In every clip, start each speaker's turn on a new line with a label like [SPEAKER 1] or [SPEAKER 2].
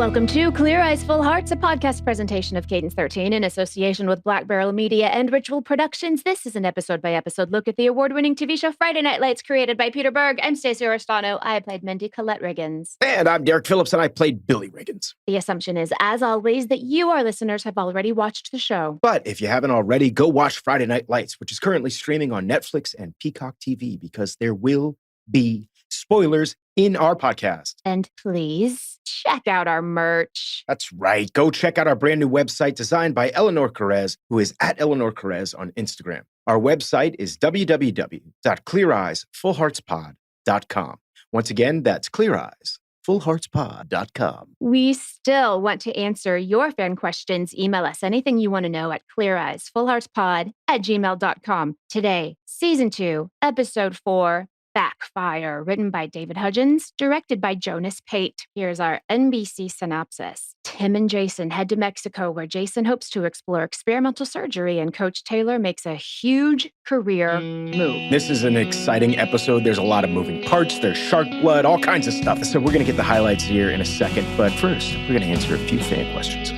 [SPEAKER 1] Welcome to Clear Eyes, Full Hearts, a podcast presentation of Cadence 13 in association with Black Barrel Media and Ritual Productions. This is an episode-by-episode look at the award-winning TV show Friday Night Lights, created by Peter Berg. I'm Stacey Oristano. I played Mindy Colette Riggins.
[SPEAKER 2] And I'm Derek Phillips, and I played Billy Riggins.
[SPEAKER 1] The assumption is, as always, that you, our listeners, have already watched the show.
[SPEAKER 2] But if you haven't already, go watch Friday Night Lights, which is currently streaming on Netflix and Peacock TV, because there will be spoilers in our podcast.
[SPEAKER 1] And please check out our merch.
[SPEAKER 2] That's right. Go check out our brand new website designed by Eleanor Carez, who is at Eleanor Carez on Instagram. Our website is www.cleareyesfullheartspod.com. Once again, that's cleareyesfullheartspod.com.
[SPEAKER 1] We still want to answer your fan questions. Email us anything you want to know at cleareyesfullheartspod@gmail.com. Today, Season 2, Episode 4, Backfire, written by David Hudgens, directed by Jonas Pate. Here's our NBC synopsis. Tim and Jason head to Mexico, where Jason hopes to explore experimental surgery, and Coach Taylor makes a huge career move.
[SPEAKER 2] This is an exciting episode. There's a lot of moving parts. There's shark blood, all kinds of stuff. So we're going to get the highlights here in a second. But first, we're going to answer a few fan questions.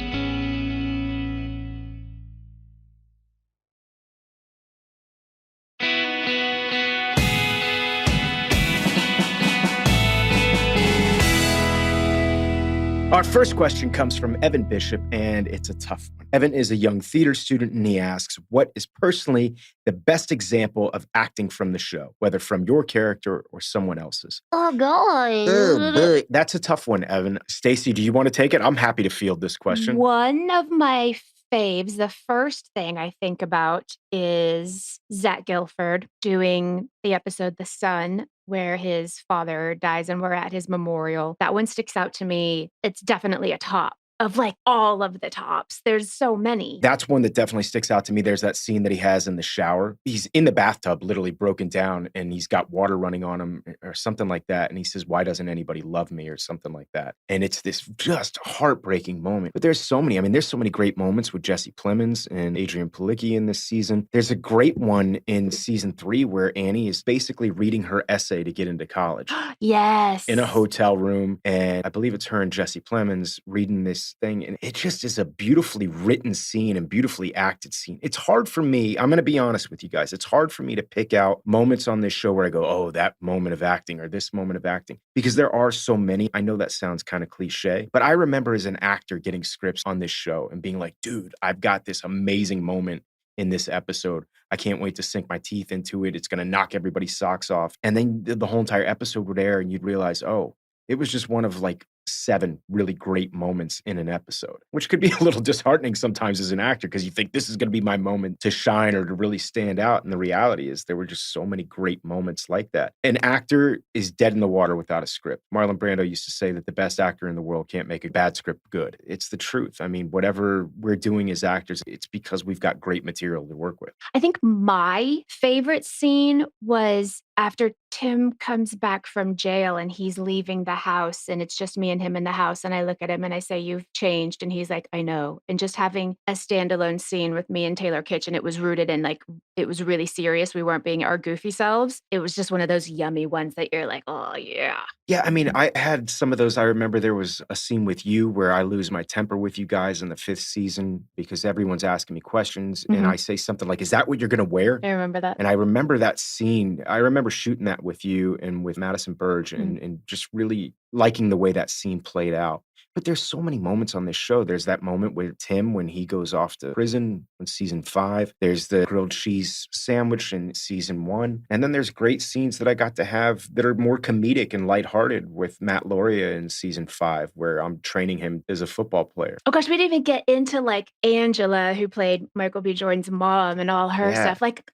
[SPEAKER 2] Our first question comes from Evan Bishop, and it's a tough one. Evan is a young theater student, and he asks, what is personally the best example of acting from the show, whether from your character or someone else's?
[SPEAKER 1] Oh, God.
[SPEAKER 2] That's a tough one, Evan. Stacey, do you want to take it? I'm happy to field this question.
[SPEAKER 1] One of my faves, the first thing I think about is Zach Gilford doing the episode The Son, where his father dies and we're at his memorial. That one sticks out to me. It's definitely a top of like all of the tops. There's so many.
[SPEAKER 2] That's one that definitely sticks out to me. There's that scene that he has in the shower. He's in the bathtub, literally broken down, and he's got water running on him or something like that. And he says, why doesn't anybody love me, or something like that. And it's this just heartbreaking moment. But there's so many. I mean, there's so many great moments with Jesse Plemons and Adrian Palicki in this season. There's a great one in season 3 where Annie is basically reading her essay to get into college.
[SPEAKER 1] Yes.
[SPEAKER 2] In a hotel room. And I believe it's her and Jesse Plemons reading this thing, and it just is a beautifully written scene and beautifully acted scene. It's hard for me, I'm going to be honest with you guys, it's hard for me to pick out moments on this show where I go, oh, that moment of acting or this moment of acting, because there are so many. I know that sounds kind of cliche, but I remember as an actor getting scripts on this show and being like, dude, I've got this amazing moment in this episode. I can't wait to sink my teeth into it. It's going to knock everybody's socks off. And then the whole entire episode would air and you'd realize, oh, it was just one of like 7 really great moments in an episode, which could be a little disheartening sometimes as an actor, because you think this is going to be my moment to shine or to really stand out. And the reality is there were just so many great moments like that. An actor is dead in the water without a script. Marlon Brando used to say that the best actor in the world can't make a bad script good. It's the truth. I mean, whatever we're doing as actors, it's because we've got great material to work with.
[SPEAKER 1] I think my favorite scene was after Tim comes back from jail and he's leaving the house and it's just me and him in the house. And I look at him and I say, you've changed. And he's like, I know. And just having a standalone scene with me and Taylor Kitchen, it was rooted in like, it was really serious. We weren't being our goofy selves. It was just one of those yummy ones that you're like, oh yeah.
[SPEAKER 2] Yeah, I mean, I had some of those. I remember there was a scene with you where I lose my temper with you guys in the 5th season because everyone's asking me questions. And I say something like, is that what you're going to wear?
[SPEAKER 1] I remember that.
[SPEAKER 2] And I remember that scene. I remember shooting that with you and with Madison Burge and just really liking the way that scene played out. But there's so many moments on this show. There's that moment with Tim when he goes off to prison in season 5. There's the grilled cheese sandwich in season 1. And then there's great scenes that I got to have that are more comedic and lighthearted with Matt Lauria in season 5, where I'm training him as a football player.
[SPEAKER 1] Oh gosh, we didn't even get into like Angela, who played Michael B. Jordan's mom, and all her stuff. Like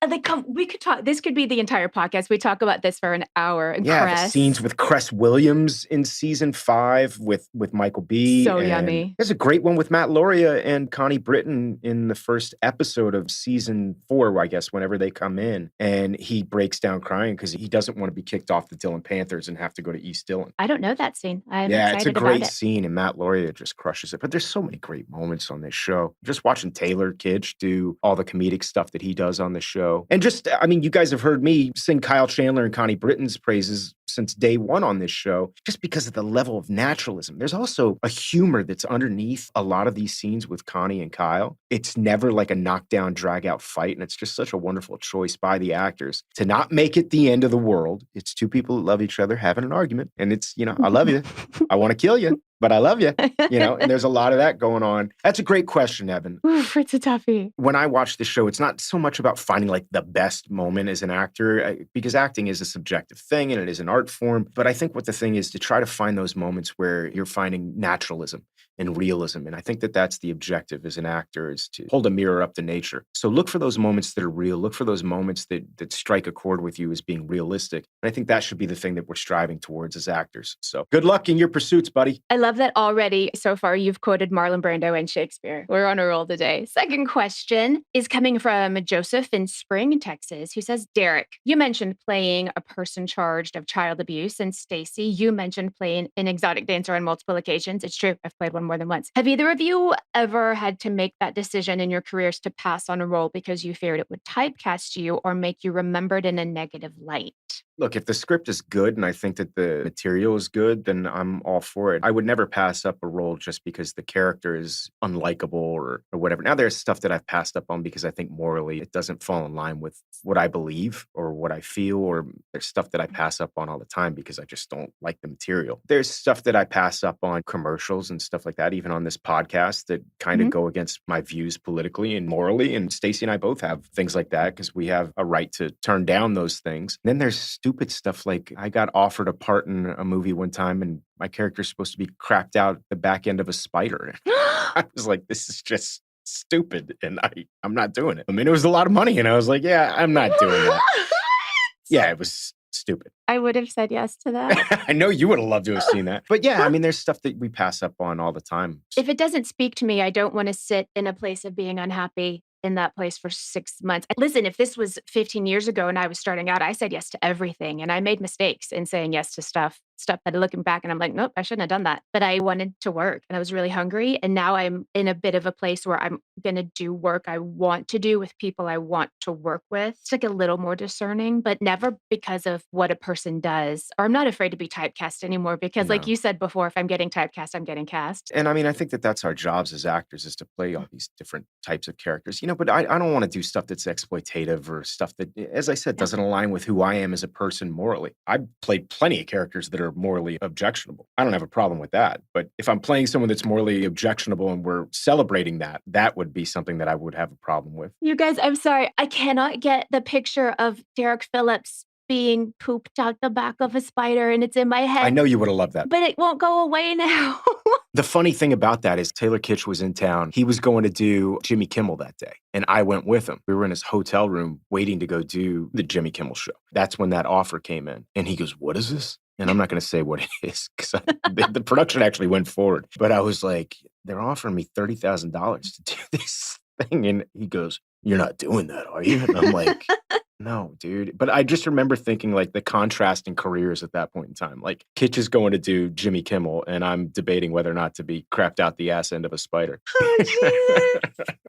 [SPEAKER 1] we could talk, this could be the entire podcast. We talk about this for an hour. And
[SPEAKER 2] the scenes with Cress Williams in season 5 with Michael B.
[SPEAKER 1] So yummy.
[SPEAKER 2] There's a great one with Matt Lauria and Connie Britton in the first episode of season 4, I guess, whenever they come in. And he breaks down crying because he doesn't want to be kicked off the Dillon Panthers and have to go to East Dillon.
[SPEAKER 1] I don't know that scene.
[SPEAKER 2] It's a great scene, and Matt Lauria just crushes it. But there's so many great moments on this show. Just watching Taylor Kitsch do all the comedic stuff that he does on the show. And just, I mean, you guys have heard me sing Kyle Chandler and Connie Britton's praises since day one on this show, just because of the level of naturalism. There's also a humor that's underneath a lot of these scenes with Connie and Kyle. It's never like a knockdown, drag out fight. And it's just such a wonderful choice by the actors to not make it the end of the world. It's two people that love each other having an argument. And it's, I love you. I want to kill you, but I love you, and there's a lot of that going on. That's a great question, Evan.
[SPEAKER 1] Oof, it's a toughie.
[SPEAKER 2] When I watch the show, it's not so much about finding like the best moment as an actor, because acting is a subjective thing and it is an art form. But I think what the thing is to try to find those moments where you're finding naturalism and realism. And I think that that's the objective as an actor, is to hold a mirror up to nature. So look for those moments that are real. Look for those moments that strike a chord with you as being realistic. And I think that should be the thing that we're striving towards as actors. So good luck in your pursuits, buddy.
[SPEAKER 1] I love that already so far you've quoted Marlon Brando and Shakespeare. We're on a roll today. Second question is coming from Joseph in Spring, Texas, who says, Derek, you mentioned playing a person charged of child abuse. And Stacey, you mentioned playing an exotic dancer on multiple occasions. It's true. I've played one more than once. Have either of you ever had to make that decision in your careers to pass on a role because you feared it would typecast you or make you remembered in a negative light?
[SPEAKER 2] Look, if the script is good and I think that the material is good, then I'm all for it. I would never pass up a role just because the character is unlikable or whatever. Now, there's stuff that I've passed up on because I think morally it doesn't fall in line with what I believe or what I feel, or there's stuff that I pass up on all the time because I just don't like the material. There's stuff that I pass up on, commercials and stuff like that, even on this podcast, that kind of go against my views politically and morally. And Stacey and I both have things like that because we have a right to turn down those things. And then there's stupid stuff like I got offered a part in a movie one time and my character's supposed to be crapped out the back end of a spider. I was like, this is just stupid. And I'm not doing it. I mean, it was a lot of money. And I was like, yeah, I'm not doing that. Yeah, it was stupid.
[SPEAKER 1] I would have said yes to that.
[SPEAKER 2] I know you would have loved to have seen that. But yeah, I mean, there's stuff that we pass up on all the time.
[SPEAKER 1] If it doesn't speak to me, I don't want to sit in a place of being unhappy in that place for 6 months. Listen, if this was 15 years ago and I was starting out, I said yes to everything. And I made mistakes in saying yes to stuff that looking back and I'm like, nope, I shouldn't have done that. But I wanted to work and I was really hungry. And now I'm in a bit of a place where I'm going to do work I want to do with people I want to work with. It's like a little more discerning, but never because of what a person does. Or I'm not afraid to be typecast anymore because like you said before, if I'm getting typecast, I'm getting cast.
[SPEAKER 2] And I mean, I think that that's our jobs as actors, is to play all these different types of characters, but I don't want to do stuff that's exploitative or stuff that, as I said, doesn't align with who I am as a person morally. I've played plenty of characters that are morally objectionable. I don't have a problem with that. But if I'm playing someone that's morally objectionable and we're celebrating that, that would be something that I would have a problem with.
[SPEAKER 1] You guys, I'm sorry. I cannot get the picture of Derek Phillips being pooped out the back of a spider and it's in my head.
[SPEAKER 2] I know you would have loved that.
[SPEAKER 1] But it won't go away now.
[SPEAKER 2] The funny thing about that is Taylor Kitsch was in town. He was going to do Jimmy Kimmel that day, and I went with him. We were in his hotel room waiting to go do the Jimmy Kimmel show. That's when that offer came in. And he goes, what is this? And I'm not going to say what it is because the production actually went forward. But I was like, they're offering me $30,000 to do this thing. And he goes, you're not doing that, are you? And I'm like, no, dude. But I just remember thinking like the contrast in careers at that point in time. Like Kitsch is going to do Jimmy Kimmel and I'm debating whether or not to be crapped out the ass end of a spider.
[SPEAKER 1] Oh,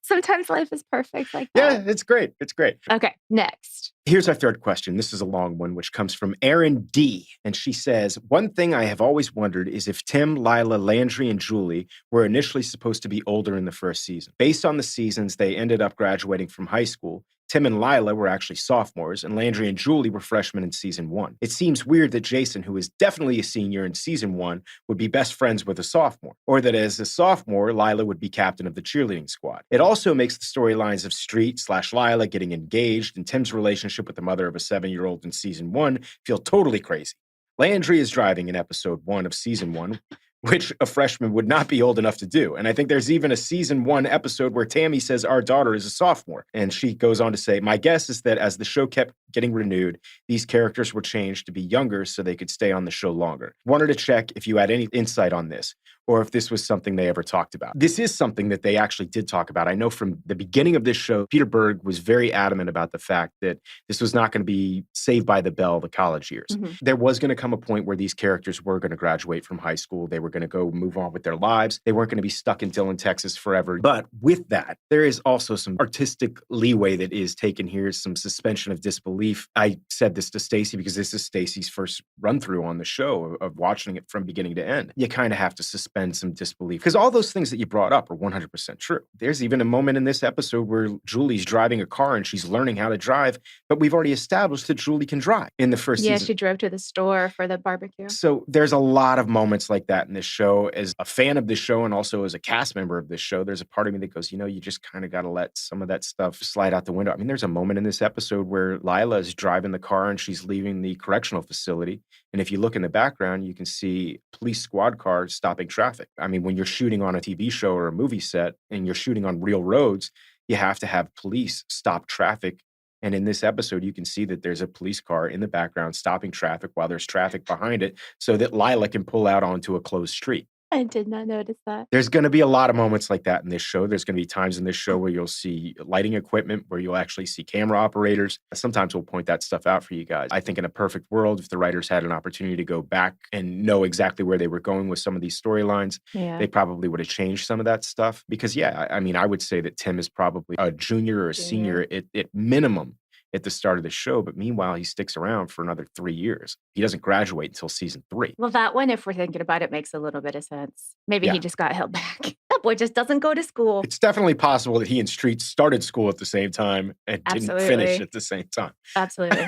[SPEAKER 1] sometimes life is perfect like that.
[SPEAKER 2] Yeah, it's great. It's great.
[SPEAKER 1] Okay, next.
[SPEAKER 2] Here's our third question. This is a long one, which comes from Erin D. And she says, one thing I have always wondered is if Tim, Lila, Landry, and Julie were initially supposed to be older in the first season. Based on the seasons, they ended up graduating from high school. Tim and Lila were actually sophomores, and Landry and Julie were freshmen in season 1. It seems weird that Jason, who is definitely a senior in season 1, would be best friends with a sophomore, or that as a sophomore, Lila would be captain of the cheerleading squad. It also makes the storylines of Street/Lila getting engaged and Tim's relationship with the mother of a 7-year-old in season 1 feel totally crazy. Landry is driving in episode 1 of season 1, which a freshman would not be old enough to do. And I think there's even a season 1 episode where Tammy says our daughter is a sophomore. And she goes on to say, my guess is that as the show kept getting renewed, these characters were changed to be younger so they could stay on the show longer. Wanted to check if you had any insight on this, or if this was something they ever talked about. This is something that they actually did talk about. I know from the beginning of this show, Peter Berg was very adamant about the fact that this was not going to be Saved by the Bell, the college years. Mm-hmm. There was going to come a point where these characters were going to graduate from high school. They were going to go move on with their lives. They weren't going to be stuck in Dillon, Texas forever. But with that, there is also some artistic leeway that is taken here, some suspension of disbelief disbelief. I said this to Stacey because this is Stacey's first run through on the show of watching it from beginning to end. You kind of have to suspend some disbelief because all those things that you brought up are 100% true. There's even a moment in this episode where Julie's driving a car and she's learning how to drive, but we've already established that Julie can drive in the first
[SPEAKER 1] Yeah,
[SPEAKER 2] season.
[SPEAKER 1] she drove to the store for the barbecue.
[SPEAKER 2] So there's a lot of moments like that in this show. As a fan of this show and also as a cast member of this show, there's a part of me that goes, you just kind of got to let some of that stuff slide out the window. I mean, there's a moment in this episode where Lila is driving the car and she's leaving the correctional facility. And if you look in the background, you can see police squad cars stopping traffic. I mean, when you're shooting on a TV show or a movie set and you're shooting on real roads, you have to have police stop traffic. And in this episode, you can see that there's a police car in the background stopping traffic while there's traffic behind it so that Lila can pull out onto a closed street.
[SPEAKER 1] I did not notice that.
[SPEAKER 2] There's going to be a lot of moments like that in this show. There's going to be times in this show where you'll see lighting equipment, where you'll actually see camera operators. Sometimes we'll point that stuff out for you guys. I think in a perfect world, if the writers had an opportunity to go back and know exactly where they were going with some of these storylines, they probably would have changed some of that stuff. Because, I mean, I would say that Tim is probably a junior or a senior at minimum at the start of the show, but meanwhile, he sticks around for another 3 years. He doesn't graduate until season 3.
[SPEAKER 1] Well, that one, if we're thinking about it, makes a little bit of sense. Maybe he just got held back. That boy just doesn't go to school.
[SPEAKER 2] It's definitely possible that he and Street started school at the same time and didn't finish at the same time.
[SPEAKER 1] Absolutely.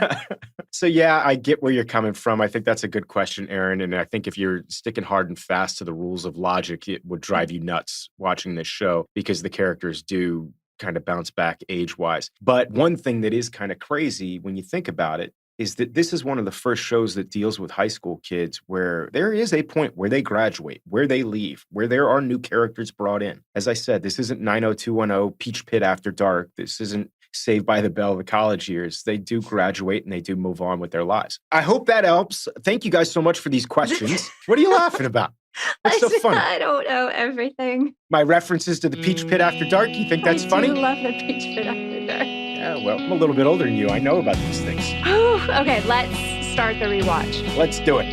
[SPEAKER 2] So, I get where you're coming from. I think that's a good question, Aaron. And I think if you're sticking hard and fast to the rules of logic, it would drive you nuts watching this show because the characters do kind of bounce back age-wise. But one thing that is kind of crazy when you think about it is that this is one of the first shows that deals with high school kids where there is a point where they graduate, where they leave, where there are new characters brought in. As I said, this isn't 90210 Peach Pit After Dark. This isn't Saved by the Bell, the college years. They do graduate and they do move on with their lives. I hope that helps. Thank you guys so much for these questions. What are you laughing about? What's so funny?
[SPEAKER 1] I don't know everything.
[SPEAKER 2] My references to the Peach Pit After Dark, you think that's funny?
[SPEAKER 1] I do love the Peach Pit After Dark.
[SPEAKER 2] Yeah, well, I'm a little bit older than you. I know about these things.
[SPEAKER 1] Okay, let's start the rewatch.
[SPEAKER 2] Let's do it.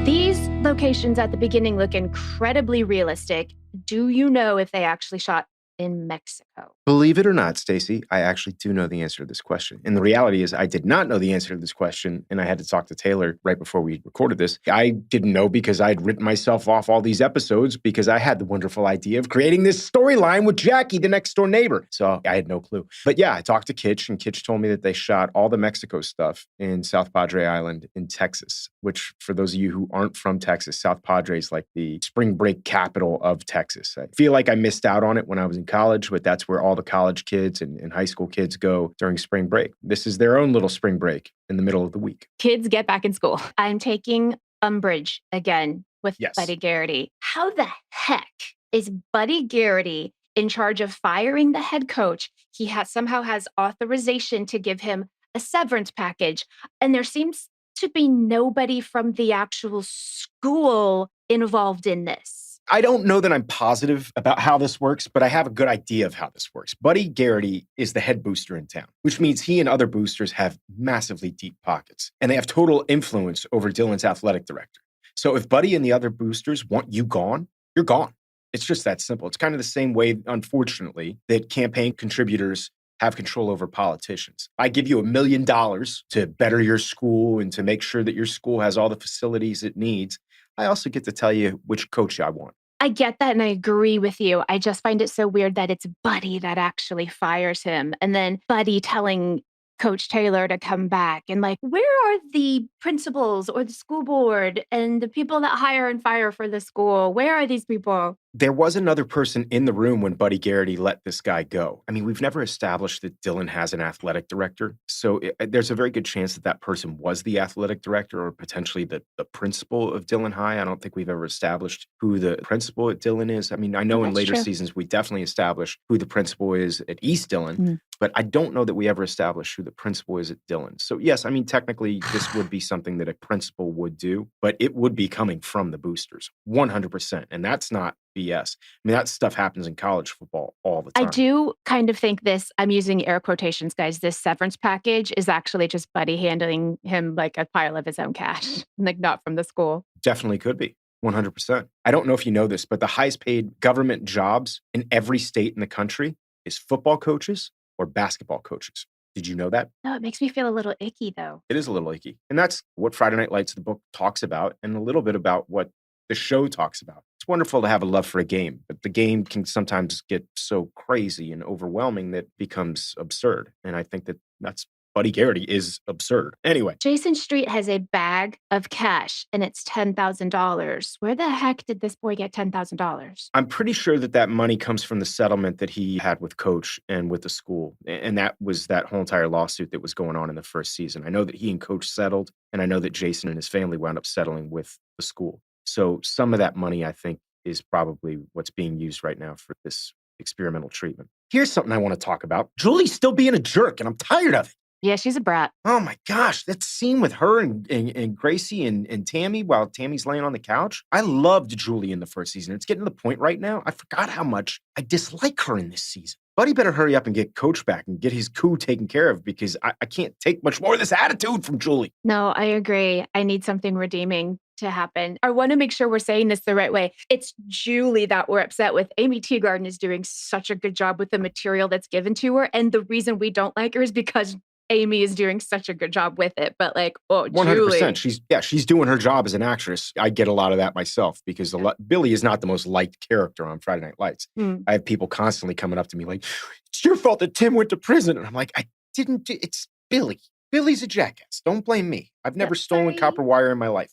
[SPEAKER 1] These locations at the beginning look incredibly realistic. Do you know if they actually shot in Mexico?
[SPEAKER 2] Believe it or not, Stacey, I actually do know the answer to this question. And the reality is I did not know the answer to this question, and I had to talk to Taylor right before we recorded this. I didn't know because I'd written myself off all these episodes because I had the wonderful idea of creating this storyline with Jackie, the next door neighbor. So I had no clue. But I talked to Kitch, and Kitch told me that they shot all the Mexico stuff in South Padre Island in Texas, which for those of you who aren't from Texas, South Padre is like the spring break capital of Texas. I feel like I missed out on it when I was in college, but that's where all the college kids and high school kids go during spring break. This is their own little spring break in the middle of the week.
[SPEAKER 1] Kids get back in school. I'm taking umbrage again with Buddy Garrity. How the heck is Buddy Garrity in charge of firing the head coach? He somehow has authorization to give him a severance package, and there seems to be nobody from the actual school involved in this.
[SPEAKER 2] I don't know that I'm positive about how this works, but I have a good idea of how this works. Buddy Garrity is the head booster in town, which means he and other boosters have massively deep pockets, and they have total influence over Dylan's athletic director. So if Buddy and the other boosters want you gone, you're gone. It's just that simple. It's kind of the same way, unfortunately, that campaign contributors have control over politicians. I give you $1 million to better your school and to make sure that your school has all the facilities it needs. I also get to tell you which coach I want.
[SPEAKER 1] I get that and I agree with you. I just find it so weird that it's Buddy that actually fires him. And then Buddy telling Coach Taylor to come back. And where are the principals or the school board and the people that hire and fire for the school? Where are these people?
[SPEAKER 2] There was another person in the room when Buddy Garrity let this guy go. I mean, we've never established that Dylan has an athletic director. So there's a very good chance that that person was the athletic director or potentially the principal of Dylan High. I don't think we've ever established who the principal at Dylan is. I mean, I know in later seasons, we definitely established who the principal is at East Dylan, but I don't know that we ever established who the principal is at Dylan. So yes, I mean, technically this would be something that a principal would do, but it would be coming from the boosters, 100%. And that's not BS. I mean, that stuff happens in college football all the
[SPEAKER 1] I
[SPEAKER 2] time.
[SPEAKER 1] do kind of think this, I'm using air quotations, guys, this severance package is actually just Buddy handing him like a pile of his own cash, like not from the school.
[SPEAKER 2] Definitely could be. 100%. I don't know if you know this, but the highest paid government jobs in every state in the country is football coaches or basketball coaches. Did you know that?
[SPEAKER 1] No, it makes me feel a little icky though.
[SPEAKER 2] It is a little icky. And that's what Friday Night Lights, the book, talks about, and a little bit about what the show talks about. It's wonderful to have a love for a game, but the game can sometimes get so crazy and overwhelming that it becomes absurd. And I think that that's Buddy Garrity is absurd. Anyway,
[SPEAKER 1] Jason Street has a bag of cash and it's $10,000. Where the heck did this boy get $10,000?
[SPEAKER 2] I'm pretty sure that that money comes from the settlement that he had with Coach and with the school. And that was that whole entire lawsuit that was going on in the first season. I know that he and Coach settled, and I know that Jason and his family wound up settling with the school. So some of that money, I think, is probably what's being used right now for this experimental treatment. Here's something I want to talk about. Julie's still being a jerk, and I'm tired of it.
[SPEAKER 1] Yeah, she's a brat.
[SPEAKER 2] Oh my gosh, that scene with her and Gracie and Tammy while Tammy's laying on the couch. I loved Julie in the first season. It's getting to the point right now. I forgot how much I dislike her in this season. Buddy better hurry up and get Coach back and get his coup taken care of, because I can't take much more of this attitude from Julie.
[SPEAKER 1] No, I agree. I need something redeeming to happen. I want to make sure we're saying this the right way. It's Julie that we're upset with. Amy Teagarden is doing such a good job with the material that's given to her. And the reason we don't like her is because Amy is doing such a good job with it. But like, oh,
[SPEAKER 2] 100%.
[SPEAKER 1] Julie.
[SPEAKER 2] She's doing her job as an actress. I get a lot of that myself, because Billy is not the most liked character on Friday Night Lights. I have people constantly coming up to me like, it's your fault that Tim went to prison. And I'm like, I didn't it's Billy. Billy's a jackass. Don't blame me. I've never stolen
[SPEAKER 1] Sorry.
[SPEAKER 2] copper wire in my life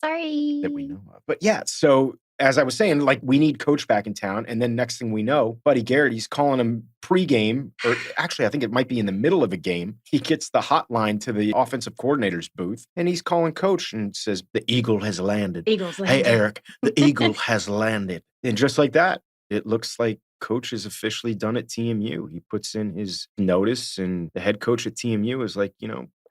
[SPEAKER 1] Sorry.
[SPEAKER 2] that we know of. But yeah, so as I was saying, like, we need Coach back in town. And then next thing we know, Buddy Garrity's calling him pregame, or actually, I think it might be in the middle of a game. He gets the hotline to the offensive coordinator's booth, and he's calling Coach and says, the Eagle has landed.
[SPEAKER 1] Eagles landed.
[SPEAKER 2] Hey, Eric, the Eagle has landed. And just like that, it looks like Coach is officially done at TMU. He puts in his notice, and the head coach at TMU is like,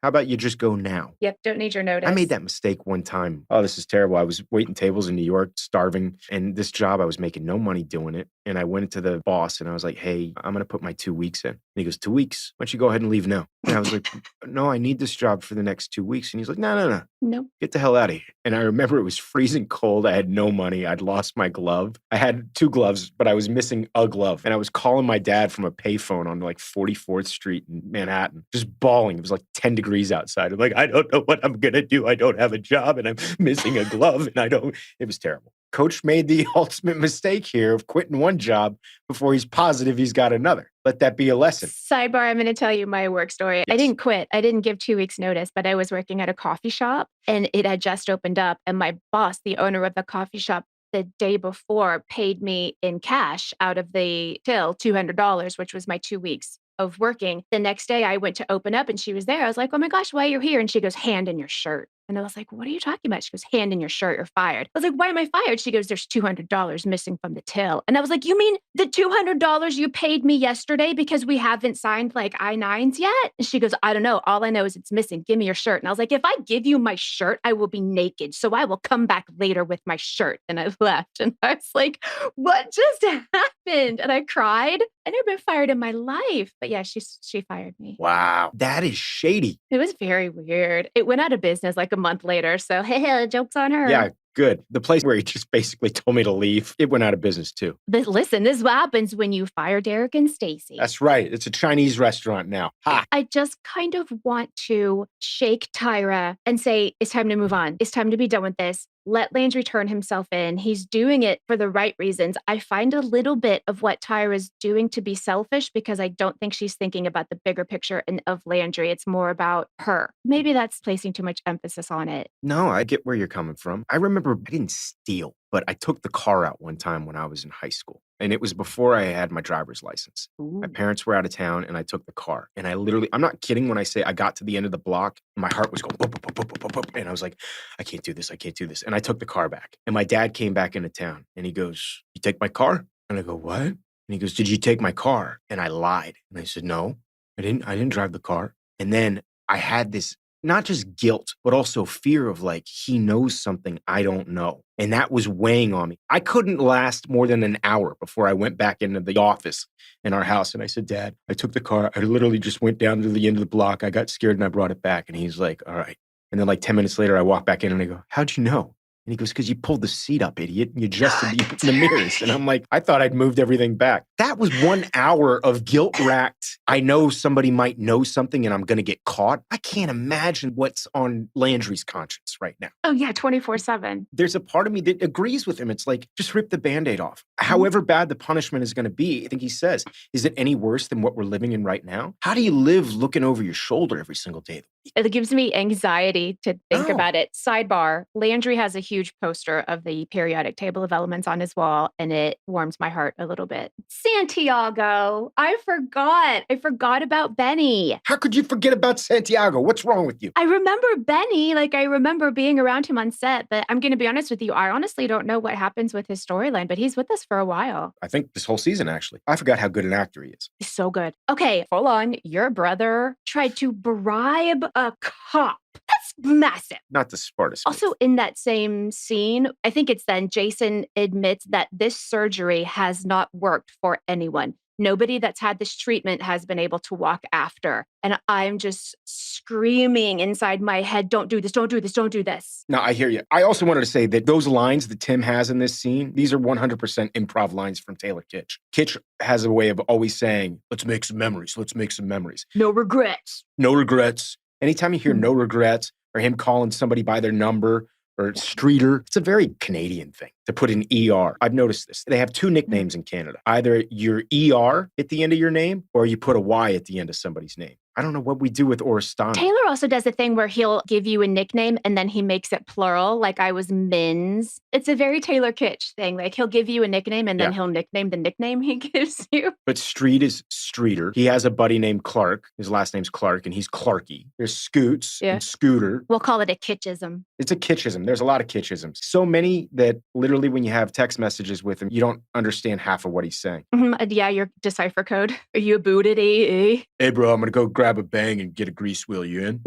[SPEAKER 2] how about you just go now?
[SPEAKER 1] Yep, don't need your notice.
[SPEAKER 2] I made that mistake one time. Oh, this is terrible. I was waiting tables in New York, starving. And this job, I was making no money doing it. And I went into the boss and I was like, hey, I'm going to put my 2 weeks in. And he goes, 2 weeks? Why don't you go ahead and leave now? And I was like, no, I need this job for the next 2 weeks. And he's like, no.
[SPEAKER 1] Nope.
[SPEAKER 2] Get the hell out of here. And I remember it was freezing cold. I had no money. I'd lost my glove. I had 2 gloves, but I was missing a glove. And I was calling my dad from a payphone on like 44th Street in Manhattan, just bawling. It was like 10 degrees outside. I'm like, I don't know what I'm going to do. I don't have a job and I'm missing a glove. And it was terrible. Coach made the ultimate mistake here of quitting one job before he's positive he's got another. Let that be a lesson.
[SPEAKER 1] Sidebar, I'm going to tell you my work story.
[SPEAKER 2] Yes.
[SPEAKER 1] I didn't quit. I didn't give 2 weeks notice, but I was working at a coffee shop and it had just opened up. And my boss, the owner of the coffee shop, the day before paid me in cash out of the till $200, which was my 2 weeks of working. The next day I went to open up and she was there. I was like, oh my gosh, why are you here? And she goes, hand in your shirt. And I was like, what are you talking about? She goes, hand in your shirt, you're fired. I was like, why am I fired? She goes, there's $200 missing from the till. And I was like, you mean the $200 you paid me yesterday because we haven't signed like I-9s yet? And she goes, I don't know. All I know is it's missing. Give me your shirt. And I was like, if I give you my shirt, I will be naked. So I will come back later with my shirt. And I left. And I was like, what just happened? And I cried. I've never been fired in my life. But yeah, she fired me.
[SPEAKER 2] Wow. That is shady.
[SPEAKER 1] It was very weird. It went out of business like a month later. So, hey, joke's on her.
[SPEAKER 2] Yeah, good. The place where he just basically told me to leave, it went out of business too.
[SPEAKER 1] But listen, this is what happens when you fire Derek and Stacey.
[SPEAKER 2] That's right. It's a Chinese restaurant now. Ha!
[SPEAKER 1] I just kind of want to shake Tyra and say, it's time to move on. It's time to be done with this. Let Landry turn himself in. He's doing it for the right reasons. I find a little bit of what Tyra's doing to be selfish because I don't think she's thinking about the bigger picture of Landry. It's more about her. Maybe that's placing too much emphasis on it.
[SPEAKER 2] No, I get where you're coming from. I remember I didn't steal, but I took the car out one time when I was in high school. And it was before I had my driver's license.
[SPEAKER 1] Ooh.
[SPEAKER 2] My parents were out of town and I took the car. And I'm not kidding when I say I got to the end of the block and my heart was going boop, boop, boop, boop, boop, boop. And I was like, I can't do this. And I took the car back. And my dad came back into town and he goes, you take my car? And I go, what? And he goes, did you take my car? And I lied. And I said, no, I didn't drive the car. And then I had this not just guilt, but also fear of like, he knows something I don't know. And that was weighing on me. I couldn't last more than an hour before I went back into the office in our house. And I said, Dad, I took the car. I literally just went down to the end of the block. I got scared and I brought it back. And he's like, all right. And then like 10 minutes later, I walk back in and I go, how'd you know? And he goes, because you pulled the seat up, idiot. And you adjusted the mirrors. And I'm like, I thought I'd moved everything back. That was 1 hour of guilt-racked. I know somebody might know something and I'm going to get caught. I can't imagine what's on Landry's conscience right now.
[SPEAKER 1] Oh, yeah, 24/7.
[SPEAKER 2] There's a part of me that agrees with him. It's like, just rip the Band-Aid off. However bad the punishment is going to be, I think he says, is it any worse than what we're living in right now? How do you live looking over your shoulder every single day?
[SPEAKER 1] It gives me anxiety to think
[SPEAKER 2] No.
[SPEAKER 1] about it. Sidebar, Landry has a huge poster of the periodic table of elements on his wall, and it warms my heart a little bit. Santiago, I forgot about Benny.
[SPEAKER 2] How could you forget about Santiago? What's wrong with you?
[SPEAKER 1] I remember Benny, like I remember being around him on set, but I'm going to be honest with you. I honestly don't know what happens with his storyline, but he's with us for a while.
[SPEAKER 2] I think this whole season, actually. I forgot how good an actor he is.
[SPEAKER 1] He's so good. Okay, hold on. Your brother tried to bribe a cop. That's massive.
[SPEAKER 2] Not the smartest.
[SPEAKER 1] Also, in that same scene, I think it's then Jason admits that this surgery has not worked for anyone. Nobody that's had this treatment has been able to walk after. And I'm just screaming inside my head, don't do this, don't do this, don't do this.
[SPEAKER 2] No, I hear you. I also wanted to say that those lines that Tim has in this scene, these are 100% improv lines from Taylor Kitsch. Kitsch has a way of always saying, let's make some memories, let's make some memories.
[SPEAKER 1] No regrets.
[SPEAKER 2] No regrets. Anytime you hear no regrets or him calling somebody by their number or Streeter, it's a very Canadian thing to put an ER. I've noticed this. They have two nicknames in Canada. Either you're ER at the end of your name or you put a Y at the end of somebody's name. I don't know what we do with Oristano.
[SPEAKER 1] Taylor also does a thing where he'll give you a nickname and then he makes it plural, like I was Mins. It's a very Taylor Kitsch thing. Like he'll give you a nickname and then he'll nickname the nickname he gives you.
[SPEAKER 2] But Street is Streeter. He has a buddy named Clark. His last name's Clark, and he's Clarky. There's Scoots and Scooter.
[SPEAKER 1] We'll call it a Kitschism.
[SPEAKER 2] It's a Kitschism. There's a lot of Kitschisms. So many that literally when you have text messages with him, you don't understand half of what he's saying.
[SPEAKER 1] Yeah, your decipher code. Are you a bootity?
[SPEAKER 2] Hey, bro, I'm going to go grab a bang and get a grease wheel. You in?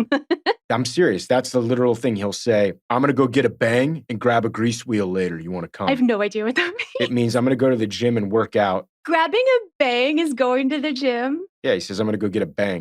[SPEAKER 2] I'm serious. That's the literal thing he'll say. I'm going to go get a bang and grab a grease wheel later. You want to come?
[SPEAKER 1] I have no idea what that means.
[SPEAKER 2] It means I'm going to go to the gym and work out.
[SPEAKER 1] Grabbing a bang is going to the gym?
[SPEAKER 2] Yeah, he says, I'm going to go get a bang.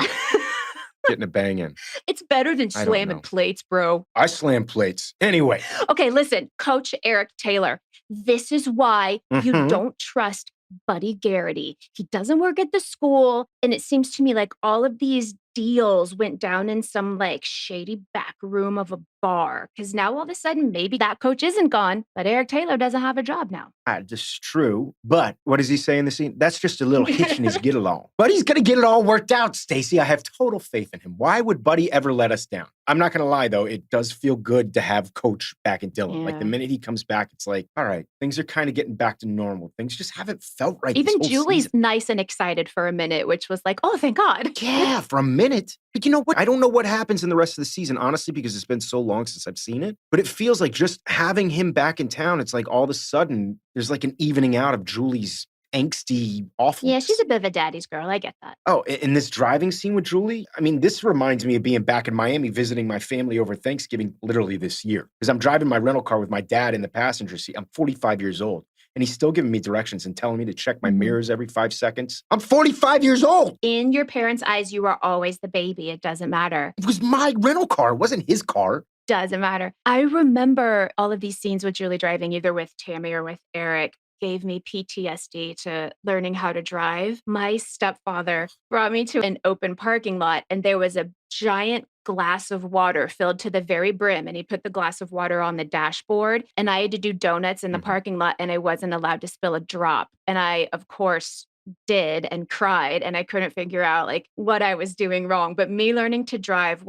[SPEAKER 2] Getting a bang in.
[SPEAKER 1] It's better than slamming plates, bro.
[SPEAKER 2] I slam plates. Anyway.
[SPEAKER 1] Okay, listen, Coach Eric Taylor. This is why you don't trust Buddy Garrity. He doesn't work at the school. And it seems to me like all of these deals went down in some like shady back room of a bar. Because now all of a sudden, maybe that coach isn't gone, but Eric Taylor doesn't have a job now.
[SPEAKER 2] That's true. But what does he say in the scene? That's just a little hitch in his get along. Buddy's going to get it all worked out, Stacey. I have total faith in him. Why would Buddy ever let us down? I'm not going to lie, though. It does feel good to have Coach back in Dillon. Like the minute he comes back, it's like, all right, things are kind of getting back to normal. Things just haven't felt right.
[SPEAKER 1] Even Julie's nice and excited for a minute, which was like, oh, thank God.
[SPEAKER 2] Yeah, for a minute. But you know what? I don't know what happens in the rest of the season, honestly, because it's been so long since I've seen it. But it feels like just having him back in town, it's like all of a sudden there's like an evening out of Julie's angsty awfulness.
[SPEAKER 1] Yeah, she's a bit of a daddy's girl. I get that.
[SPEAKER 2] Oh, in this driving scene with Julie, I mean, this reminds me of being back in Miami visiting my family over Thanksgiving, literally this year. Because I'm driving my rental car with my dad in the passenger seat. I'm 45 years old. And he's still giving me directions and telling me to check my mirrors every 5 seconds. I'm 45 years old.
[SPEAKER 1] In your parents' eyes, you are always the baby. It doesn't matter.
[SPEAKER 2] It was my rental car. It wasn't his car.
[SPEAKER 1] Doesn't matter. I remember all of these scenes with Julie driving, either with Tammy or with Eric, gave me PTSD to learning how to drive. My stepfather brought me to an open parking lot, and there was a giant glass of water filled to the very brim, and he put the glass of water on the dashboard, and I had to do donuts in the parking lot, and I wasn't allowed to spill a drop. And I, of course, did and cried, and I couldn't figure out like what I was doing wrong. But me learning to drive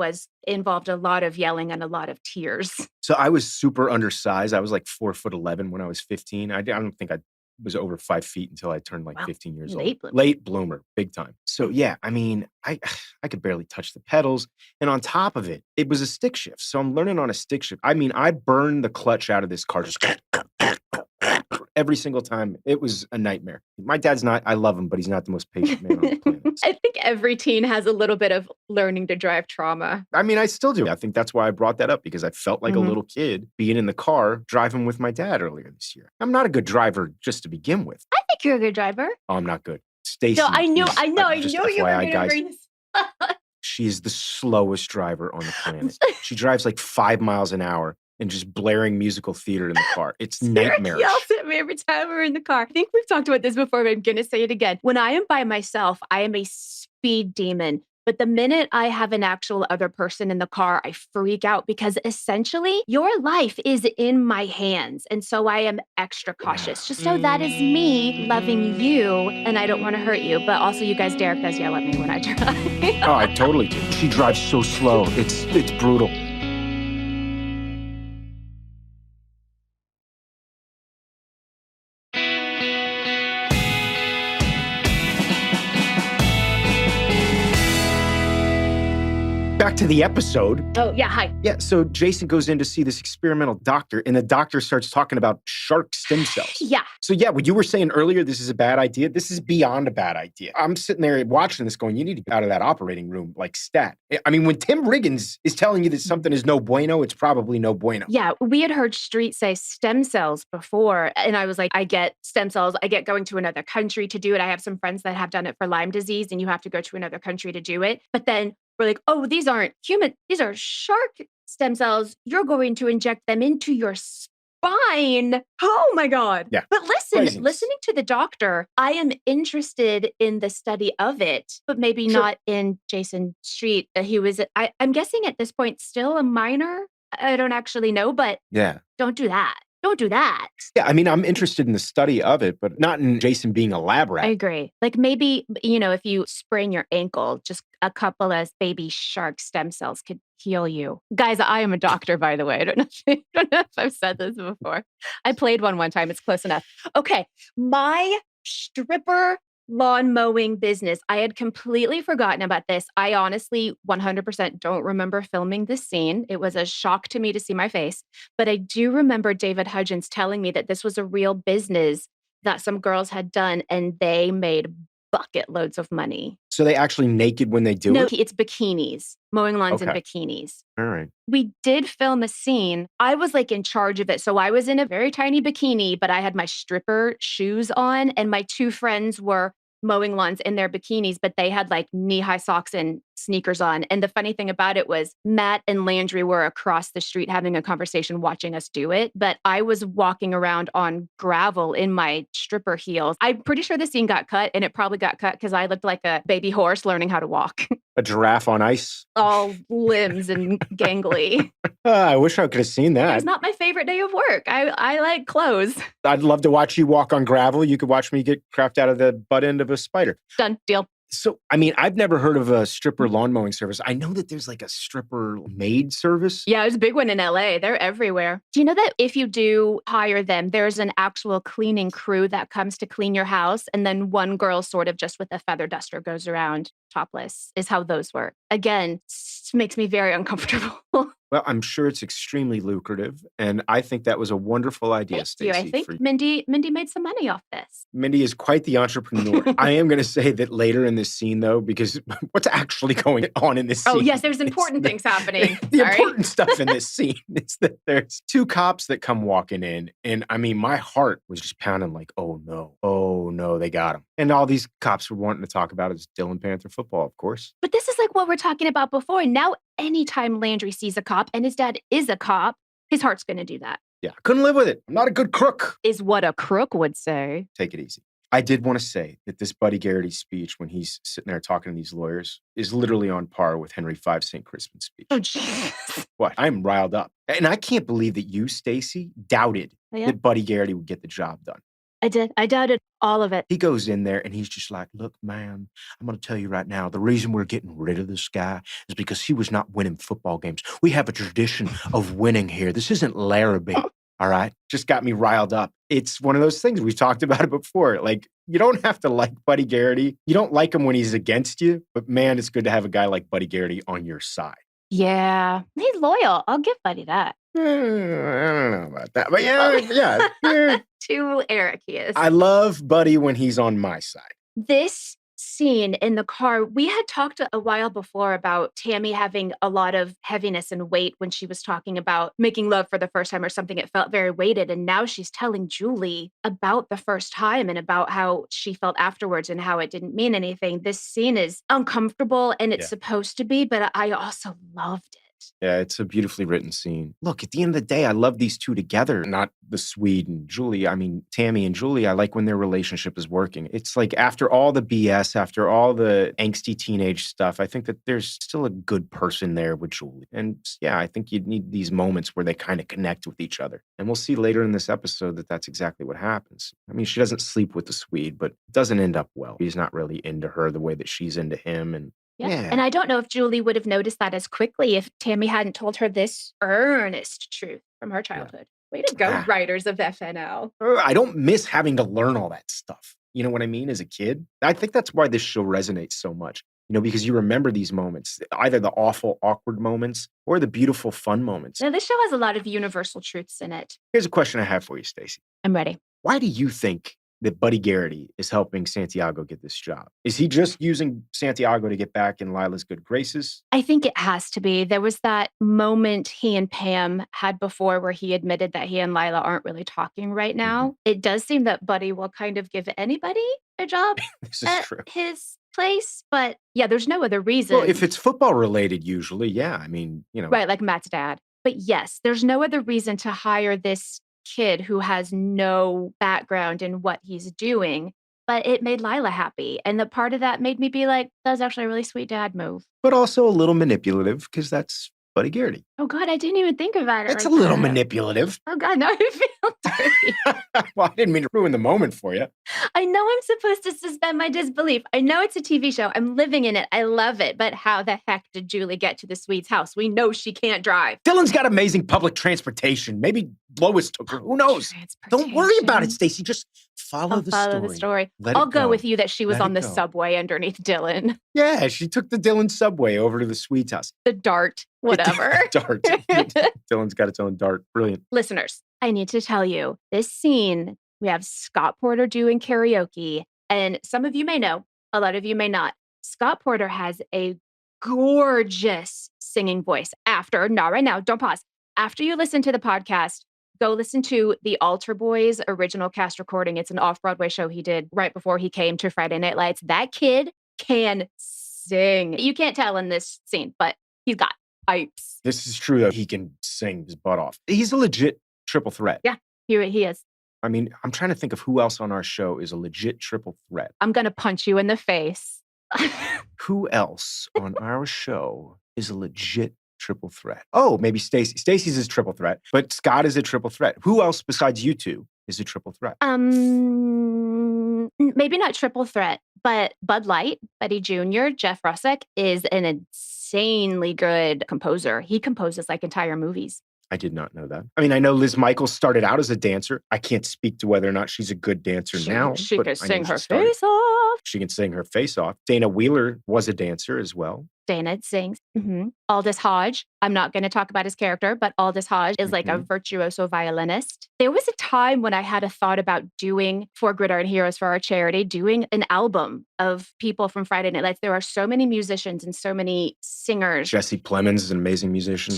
[SPEAKER 1] involved a lot of yelling and a lot of tears.
[SPEAKER 2] So I was super undersized. I was like 4'11" when I was 15. I don't think I was over 5 feet until I turned like 15 years old. Late bloomer, big time. So yeah, I mean, I could barely touch the pedals. And on top of it, it was a stick shift. So I'm learning on a stick shift. I mean, I burned the clutch out of this car. Just every single time. It was a nightmare. My dad's not, I love him, but he's not the most patient man on the planet.
[SPEAKER 1] I think every teen has a little bit of learning to drive trauma.
[SPEAKER 2] I mean, I still do. I think that's why I brought that up, because I felt like a little kid being in the car driving with my dad earlier this year. I'm not a good driver just to begin with.
[SPEAKER 1] I think you're a good driver.
[SPEAKER 2] Oh, I'm not good. Stacey.
[SPEAKER 1] No, I know
[SPEAKER 2] just
[SPEAKER 1] you were
[SPEAKER 2] FYI,
[SPEAKER 1] going to
[SPEAKER 2] guys,
[SPEAKER 1] bring this.
[SPEAKER 2] she is the slowest driver on the planet. She drives like 5 miles an hour and just blaring musical theater in the car. It's nightmarish.
[SPEAKER 1] Yells at me every time we're in the car. I think we've talked about this before, but I'm going to say it again. When I am by myself, I am a speed demon. But the minute I have an actual other person in the car, I freak out because essentially your life is in my hands. And so I am extra cautious. Just so that is me loving you and I don't want to hurt you. But also you guys, Derek does yell at me when I drive.
[SPEAKER 2] Oh, I totally do. She drives so slow. It's brutal. Back to the episode.
[SPEAKER 1] Oh, yeah. Hi.
[SPEAKER 2] Yeah, so Jason goes in to see this experimental doctor, and the doctor starts talking about shark stem cells.
[SPEAKER 1] Yeah.
[SPEAKER 2] So yeah, what you were saying earlier, this is a bad idea. This is beyond a bad idea. I'm sitting there watching this going, you need to get out of that operating room like stat. I mean, when Tim Riggins is telling you that something is no bueno, it's probably no bueno.
[SPEAKER 1] Yeah, we had heard Street say stem cells before, and I was like, I get stem cells. I get going to another country to do it. I have some friends that have done it for Lyme disease, and you have to go to another country to do it. But then we're like, oh, these aren't human. These are shark stem cells. You're going to inject them into your spine. Oh my God.
[SPEAKER 2] Yeah.
[SPEAKER 1] But listen, listening to the doctor, I am interested in the study of it, but maybe not in Jason Street. He was, I'm guessing at this point, still a minor. I don't actually know, but
[SPEAKER 2] yeah,
[SPEAKER 1] don't do that. Don't do that.
[SPEAKER 2] Yeah, I mean, I'm interested in the study of it, but not in Jason being a lab rat.
[SPEAKER 1] I agree. Like maybe, if you sprain your ankle, just a couple of baby shark stem cells could heal you. Guys, I am a doctor, by the way. I don't know if I've said this before. I played one time. It's close enough. Okay. My stripper lawn mowing business. I had completely forgotten about this. I honestly 100% don't remember filming this scene. It was a shock to me to see my face. But I do remember David Hudgens telling me that this was a real business that some girls had done and they made bucket loads of money.
[SPEAKER 2] So they actually naked when they do it?
[SPEAKER 1] No, it's bikinis, mowing lawns in bikinis.
[SPEAKER 2] All right.
[SPEAKER 1] We did film a scene. I was like in charge of it. So I was in a very tiny bikini, but I had my stripper shoes on and my two friends were mowing lawns in their bikinis, but they had like knee-high socks and sneakers on. And the funny thing about it was Matt and Landry were across the street having a conversation watching us do it. But I was walking around on gravel in my stripper heels. I'm pretty sure the scene got cut and it probably got cut because I looked like a baby horse learning how to walk.
[SPEAKER 2] A giraffe on ice?
[SPEAKER 1] All limbs and gangly.
[SPEAKER 2] I wish I could have seen that.
[SPEAKER 1] It's not my favorite day of work. I like clothes.
[SPEAKER 2] I'd love to watch you walk on gravel. You could watch me get crapped out of the butt end of a spider.
[SPEAKER 1] Done. Deal.
[SPEAKER 2] So, I mean, I've never heard of a stripper lawn mowing service. I know that there's like a stripper maid service.
[SPEAKER 1] Yeah, there's a big one in LA. They're everywhere. Do you know that if you do hire them, there's an actual cleaning crew that comes to clean your house, and then one girl sort of just with a feather duster goes around topless is how those work. Again, makes me very uncomfortable.
[SPEAKER 2] Well, I'm sure it's extremely lucrative, and I think that was a wonderful idea, Stacey.
[SPEAKER 1] I think Mindy made some money off this.
[SPEAKER 2] Mindy is quite the entrepreneur. I am going to say that later in this scene, though, because what's actually going on in this scene?
[SPEAKER 1] Oh, yes, there's important things happening.
[SPEAKER 2] The important stuff in this scene is that there's two cops that come walking in, and I mean, my heart was just pounding like, oh no, they got him. And all these cops were wanting to talk about is Dillon Panther football, of course.
[SPEAKER 1] But this is like what we're talking about before. Now, anytime Landry sees a cop and his dad is a cop, his heart's going to do that.
[SPEAKER 2] Yeah, I couldn't live with it. I'm not a good crook.
[SPEAKER 1] Is what a crook would say.
[SPEAKER 2] Take it easy. I did want to say that this Buddy Garrity speech when he's sitting there talking to these lawyers is literally on par with Henry V. St. Crispin's speech.
[SPEAKER 1] Oh, jeez.
[SPEAKER 2] What? I'm riled up. And I can't believe that you, Stacey, doubted that Buddy Garrity would get the job done.
[SPEAKER 1] I did. I doubted all of it.
[SPEAKER 2] He goes in there and he's just like, look, man, I'm going to tell you right now, the reason we're getting rid of this guy is because he was not winning football games. We have a tradition of winning here. This isn't Larrabee. All right. Just got me riled up. It's one of those things. We've talked about it before. Like, you don't have to like Buddy Garrity. You don't like him when he's against you. But man, it's good to have a guy like Buddy Garrity on your side.
[SPEAKER 1] Yeah. He's loyal. I'll give Buddy that.
[SPEAKER 2] I don't know about But yeah.
[SPEAKER 1] Too Eric he is.
[SPEAKER 2] I love Buddy when he's on my side.
[SPEAKER 1] This scene in the car, we had talked a while before about Tammy having a lot of heaviness and weight when she was talking about making love for the first time or something. It felt very weighted. And now she's telling Julie about the first time and about how she felt afterwards and how it didn't mean anything. This scene is uncomfortable and it's
[SPEAKER 2] Yeah.
[SPEAKER 1] supposed to be, but I also loved it.
[SPEAKER 2] Yeah, it's a beautifully written scene. Look, at the end of the day, I love these two together, not the Swede and Julie. I mean, Tammy and Julie, I like when their relationship is working. It's like after all the BS, after all the angsty teenage stuff, I think that there's still a good person there with Julie. And yeah, I think you need these moments where they kind of connect with each other. And we'll see later in this episode that that's exactly what happens. I mean, she doesn't sleep with the Swede, but it doesn't end up well. He's not really into her the way that she's into him. And
[SPEAKER 1] Yeah. And I don't know if Julie would have noticed that as quickly if Tammy hadn't told her this earnest truth from her childhood. Way to go, writers of FNL.
[SPEAKER 2] I don't miss having to learn all that stuff. You know what I mean? As a kid, I think that's why this show resonates so much. You know, because you remember these moments, either the awful, awkward moments or the beautiful, fun moments.
[SPEAKER 1] Now, this show has a lot of universal truths in it.
[SPEAKER 2] Here's a question I have for you, Stacey.
[SPEAKER 1] I'm ready.
[SPEAKER 2] Why do you think that Buddy Garrity is helping Santiago get this job? Is he just using Santiago to get back in Lila's good graces?
[SPEAKER 1] I think it has to be. There was that moment he and Pam had before where he admitted that he and Lila aren't really talking right now. Mm-hmm. It does seem that Buddy will kind of give anybody a job
[SPEAKER 2] this is
[SPEAKER 1] at
[SPEAKER 2] true.
[SPEAKER 1] His place, but yeah, there's no other reason.
[SPEAKER 2] Well, if it's football related, usually, yeah. I mean, you know.
[SPEAKER 1] Right, like Matt's dad. But yes, there's no other reason to hire this kid who has no background in what he's doing, but it made Lila happy. And the part of that made me be like, that was actually a really sweet dad move.
[SPEAKER 2] But also a little manipulative because that's Buddy Garrity.
[SPEAKER 1] Oh God, I didn't even think about it.
[SPEAKER 2] It's like a little manipulative.
[SPEAKER 1] Oh God, now I feel dirty.
[SPEAKER 2] Well, I didn't mean to ruin the moment for you.
[SPEAKER 1] I know I'm supposed to suspend my disbelief. I know it's a TV show. I'm living in it. I love it. But how the heck did Julie get to the Swede's house? We know she can't drive.
[SPEAKER 2] Dylan's got amazing public transportation. Maybe Lois took her. Who knows? Don't worry about it, Stacey. Just follow the story.
[SPEAKER 1] I'll go with you that she was on the subway underneath Dylan.
[SPEAKER 2] Yeah, she took the Dylan subway over to the Swede's house.
[SPEAKER 1] The Dart, whatever.
[SPEAKER 2] Dart. Dylan's got its own Dart. Brilliant.
[SPEAKER 1] Listeners, I need to tell you, this scene, we have Scott Porter doing karaoke, and some of you may know, a lot of you may not. Scott Porter has a gorgeous singing voice. Not right now, don't pause. After you listen to the podcast, go listen to the Altar Boys original cast recording. It's an off-Broadway show he did right before he came to Friday Night Lights. That kid can sing. You can't tell in this scene, but he's got pipes.
[SPEAKER 2] This is true, though. He can sing his butt off. He's a legit triple threat.
[SPEAKER 1] Yeah, he is.
[SPEAKER 2] I mean, I'm trying to think of who else on our show is a legit triple threat.
[SPEAKER 1] I'm going to punch you in the face.
[SPEAKER 2] Who else on our show is a legit triple threat? Oh, maybe Stacey. Stacey's is triple threat, but Scott is a triple threat. Who else besides you two is a triple threat?
[SPEAKER 1] Maybe not triple threat, but Bud Light, Betty Jr., Jeff Russick is an insanely good composer. He composes like entire movies.
[SPEAKER 2] I did not know that. I mean, I know Liz Michaels started out as a dancer. I can't speak to whether or not she's a good dancer now.
[SPEAKER 1] She can sing her face off.
[SPEAKER 2] She can sing her face off. Dana Wheeler was a dancer as well.
[SPEAKER 1] Dana sings. Mm-hmm. Aldous Hodge. I'm not going to talk about his character, but Aldous Hodge is like a virtuoso violinist. There was a time when I had a thought about doing for Gridiron Heroes for our charity, doing an album of people from Friday Night Lights. There are so many musicians and so many singers.
[SPEAKER 2] Jesse Plemons is an amazing musician.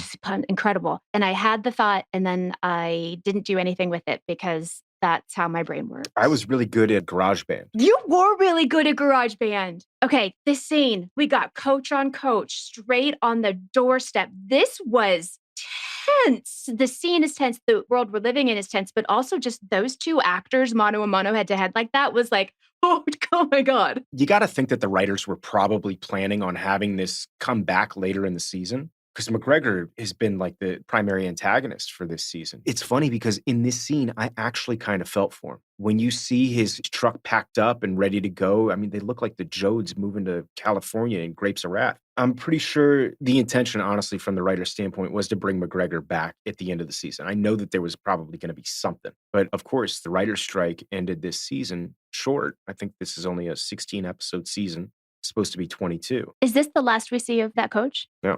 [SPEAKER 1] Incredible. And I had the thought, and then I didn't do anything with it because that's how my brain works.
[SPEAKER 2] I was really good at GarageBand.
[SPEAKER 1] You were really good at GarageBand. Okay, this scene, we got coach on coach, straight on the doorstep. This was tense. The scene is tense. The world we're living in is tense, but also just those two actors, mano a mano, head to head like that was like, oh my God.
[SPEAKER 2] You got to think that the writers were probably planning on having this come back later in the season. Because McGregor has been like the primary antagonist for this season. It's funny because in this scene, I actually kind of felt for him. When you see his truck packed up and ready to go, I mean, they look like the Jodes moving to California in Grapes of Wrath. I'm pretty sure the intention, honestly, from the writer's standpoint, was to bring McGregor back at the end of the season. I know that there was probably going to be something. But of course, the writer's strike ended this season short. I think this is only a 16-episode season. It's supposed to be 22.
[SPEAKER 1] Is this the last we see of that coach?
[SPEAKER 2] Yeah.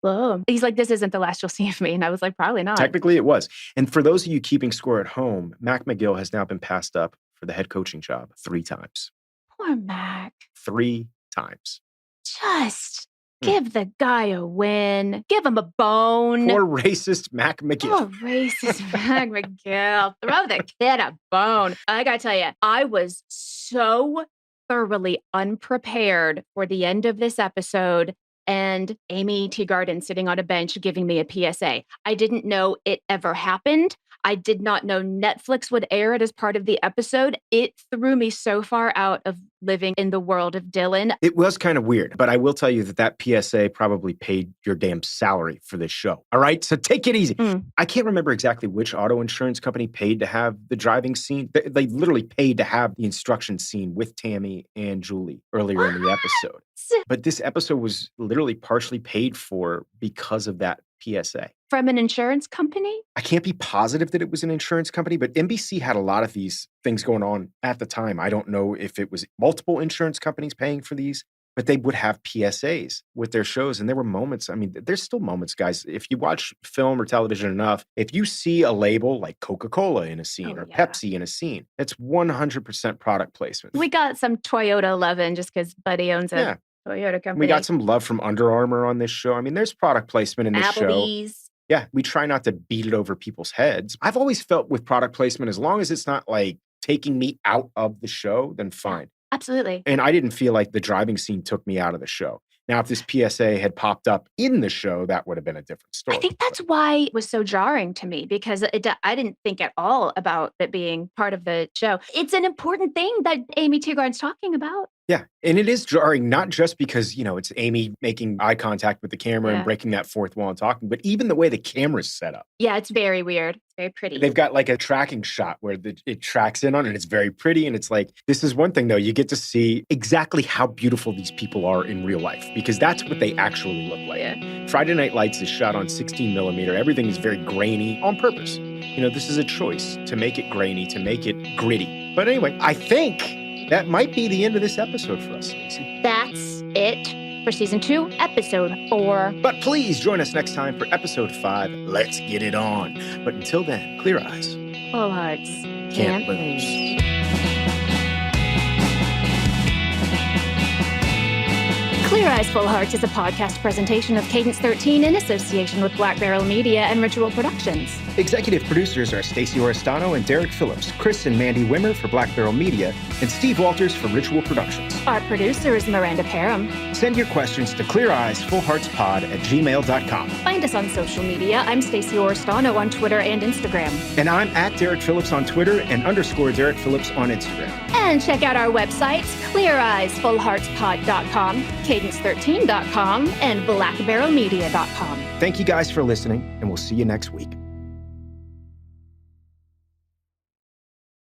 [SPEAKER 1] Whoa. He's like, "This isn't the last you'll see of me." And I was like, "Probably not."
[SPEAKER 2] Technically, it was. And for those of you keeping score at home, Mac McGill has now been passed up for the head coaching job 3 times.
[SPEAKER 1] Poor Mac.
[SPEAKER 2] 3 times.
[SPEAKER 1] Just give the guy a win. Give him a bone.
[SPEAKER 2] Poor racist Mac McGill.
[SPEAKER 1] Poor racist Mac McGill. Throw the kid a bone. I gotta tell you, I was so thoroughly unprepared for the end of this episode and Amy Teagarden sitting on a bench giving me a PSA. I didn't know it ever happened. I did not know Netflix would air it as part of the episode. It threw me so far out of living in the world of Dylan.
[SPEAKER 2] It was kind of weird, but I will tell you that PSA probably paid your damn salary for this show. All right? So take it easy. I can't remember exactly which auto insurance company paid to have the driving scene. They literally paid to have the instruction scene with Tammy and Julie earlier in the episode. But this episode was literally partially paid for because of that PSA.
[SPEAKER 1] From an insurance company?
[SPEAKER 2] I can't be positive that it was an insurance company, but NBC had a lot of these things going on at the time. I don't know if it was multiple insurance companies paying for these, but they would have PSAs with their shows. And there were moments, I mean, there's still moments, guys. If you watch film or television enough, if you see a label like Coca-Cola in a scene or Pepsi in a scene, it's 100% product placement.
[SPEAKER 1] We got some Toyota 11 just because Buddy owns a Toyota company.
[SPEAKER 2] We got some love from Under Armour on this show. I mean, there's product placement in this
[SPEAKER 1] Applebee's.
[SPEAKER 2] show. Yeah, we try not to beat it over people's heads. I've always felt with product placement, as long as it's not like taking me out of the show, then fine.
[SPEAKER 1] Absolutely.
[SPEAKER 2] And I didn't feel like the driving scene took me out of the show. Now, if this PSA had popped up in the show, that would have been a different story.
[SPEAKER 1] I think that's why it was so jarring to me, because I didn't think at all about it being part of the show. It's an important thing that Amy Teagarden's talking about.
[SPEAKER 2] Yeah. And it is jarring, not just because, you know, it's Amy making eye contact with the camera and breaking that fourth wall and talking, but even the way the camera's set up.
[SPEAKER 1] Yeah, it's very weird. It's very pretty.
[SPEAKER 2] They've got like a tracking shot where it tracks in on it. It's very pretty. And it's like, this is one thing, though. You get to see exactly how beautiful these people are in real life, because that's what they actually look like.
[SPEAKER 1] Yeah.
[SPEAKER 2] Friday Night Lights is shot on 16 millimeter. Everything is very grainy on purpose. You know, this is a choice to make it grainy, to make it gritty. But anyway, I think that might be the end of this episode for us, Stacey.
[SPEAKER 1] That's it for season 2, episode 4.
[SPEAKER 2] But please join us next time for episode 5. Let's get it on. But until then, clear eyes.
[SPEAKER 1] Full hearts.
[SPEAKER 2] Can't lose.
[SPEAKER 1] Clear Eyes, Full Hearts is a podcast presentation of Cadence 13 in association with Black Barrel Media and Ritual Productions.
[SPEAKER 2] Executive producers are Stacey Oristano and Derek Phillips, Chris and Mandy Wimmer for Black Barrel Media, and Steve Walters for Ritual Productions.
[SPEAKER 1] Our producer is Miranda Parham.
[SPEAKER 2] Send your questions to cleareyesfullheartspod@gmail.com.
[SPEAKER 1] Find us on social media. I'm Stacey Oristano on Twitter and Instagram.
[SPEAKER 2] And I'm at Derek Phillips on Twitter and _ Derek Phillips on Instagram.
[SPEAKER 1] And check out our websites, cleareyesfullheartspod.com, cadence13.com, and blackbarrelmedia.com.
[SPEAKER 2] Thank you guys for listening, and we'll see you next week.